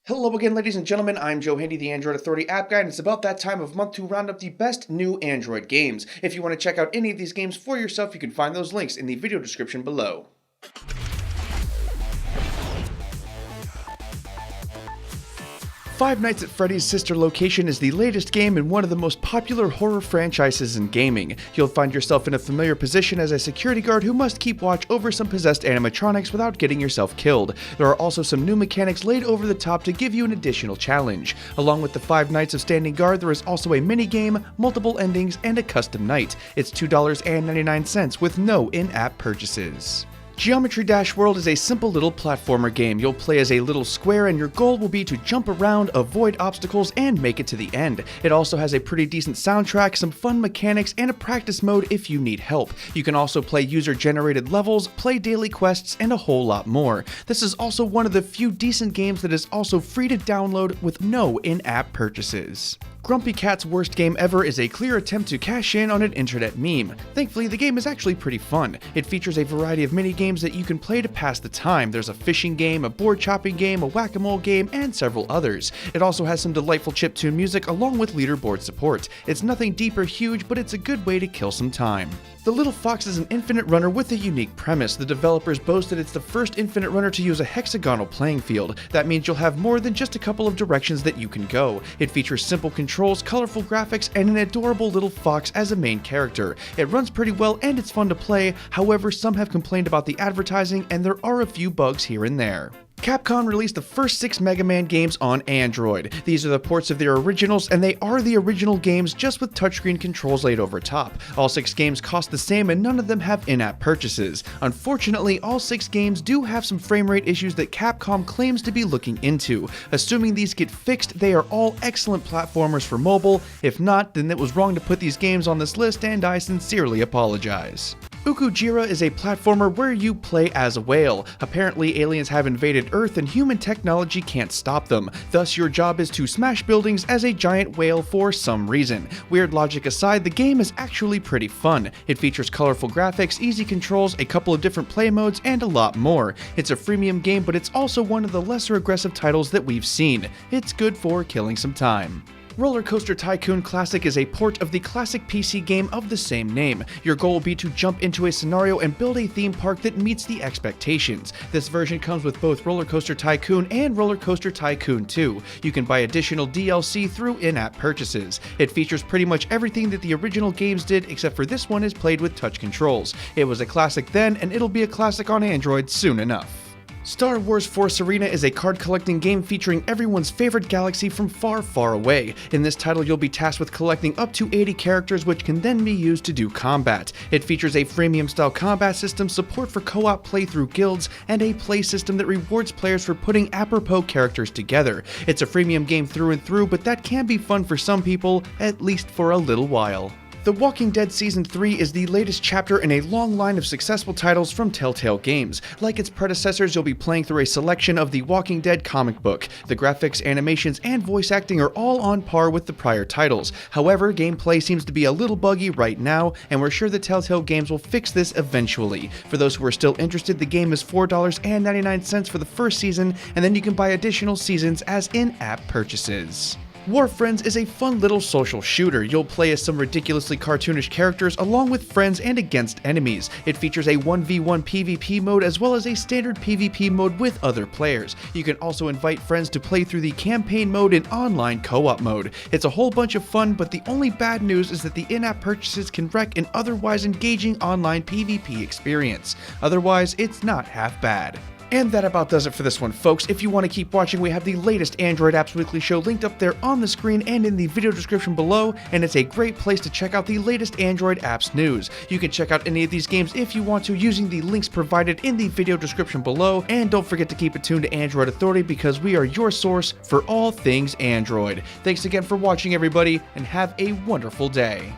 Hello again, ladies and gentlemen. I'm Joe Handy, the Android Authority app guy, and it's about that time of month to round up the best new Android games. If you want to check out any of these games for yourself, you can find those links in the video description below. Five Nights at Freddy's Sister Location is the latest game in one of the most popular horror franchises in gaming. You'll find yourself in a familiar position as a security guard who must keep watch over some possessed animatronics without getting yourself killed. There are also some new mechanics laid over the top to give you an additional challenge. Along with the Five Nights of Standing Guard, there is also a mini-game, multiple endings, and a custom night. It's $2.99 with no in-app purchases. Geometry Dash World is a simple little platformer game. You'll play as a little square and your goal will be to jump around, avoid obstacles, and make it to the end. It also has a pretty decent soundtrack, some fun mechanics, and a practice mode if you need help. You can also play user-generated levels, play daily quests, and a whole lot more. This is also one of the few decent games that is also free to download with no in-app purchases. Grumpy Cat's Worst Game Ever is a clear attempt to cash in on an internet meme. Thankfully, the game is actually pretty fun. It features a variety of mini-games that you can play to pass the time. There's a fishing game, a board chopping game, a whack-a-mole game, and several others. It also has some delightful chiptune music along with leaderboard support. It's nothing deep or huge, but it's a good way to kill some time. The Little Fox is an infinite runner with a unique premise. The developers boast that it's the first infinite runner to use a hexagonal playing field. That means you'll have more than just a couple of directions that you can go. It features simple controls, colorful graphics, and an adorable little fox as a main character. It runs pretty well and it's fun to play, however some have complained about the advertising and there are a few bugs here and there. Capcom released the first 6 Mega Man games on Android. These are the ports of their originals, and they are the original games just with touchscreen controls laid over top. All 6 games cost the same and none of them have in-app purchases. Unfortunately, all 6 games do have some frame rate issues that Capcom claims to be looking into. Assuming these get fixed, they are all excellent platformers for mobile. If not, then it was wrong to put these games on this list and I sincerely apologize. Ukujira is a platformer where you play as a whale. Apparently, aliens have invaded Earth and human technology can't stop them. Thus, your job is to smash buildings as a giant whale for some reason. Weird logic aside, the game is actually pretty fun. It features colorful graphics, easy controls, a couple of different play modes, and a lot more. It's a freemium game, but it's also one of the lesser aggressive titles that we've seen. It's good for killing some time. Roller Coaster Tycoon Classic is a port of the classic PC game of the same name. Your goal will be to jump into a scenario and build a theme park that meets the expectations. This version comes with both Roller Coaster Tycoon and Roller Coaster Tycoon 2. You can buy additional DLC through in-app purchases. It features pretty much everything that the original games did, except for this one is played with touch controls. It was a classic then, and it'll be a classic on Android soon enough. Star Wars Force Arena is a card collecting game featuring everyone's favorite galaxy from far, far away. In this title, you'll be tasked with collecting up to 80 characters which can then be used to do combat. It features a freemium style combat system, support for co-op playthrough guilds, and a play system that rewards players for putting apropos characters together. It's a freemium game through and through, but that can be fun for some people, at least for a little while. The Walking Dead Season 3 is the latest chapter in a long line of successful titles from Telltale Games. Like its predecessors, you'll be playing through a selection of the Walking Dead comic book. The graphics, animations, and voice acting are all on par with the prior titles. However, gameplay seems to be a little buggy right now, and we're sure that Telltale Games will fix this eventually. For those who are still interested, the game is $4.99 for the first season, and then you can buy additional seasons as in-app purchases. War Friends is a fun little social shooter. You'll play as some ridiculously cartoonish characters along with friends and against enemies. It features a 1v1 PvP mode as well as a standard PvP mode with other players. You can also invite friends to play through the campaign mode and online co-op mode. It's a whole bunch of fun, but the only bad news is that the in-app purchases can wreck an otherwise engaging online PvP experience. Otherwise, it's not half bad. And that about does it for this one, folks. If you want to keep watching, we have the latest Android Apps Weekly show linked up there on the screen and in the video description below, and it's a great place to check out the latest Android apps news. You can check out any of these games if you want to using the links provided in the video description below, and don't forget to keep it tuned to Android Authority because we are your source for all things Android. Thanks again for watching, everybody, and have a wonderful day.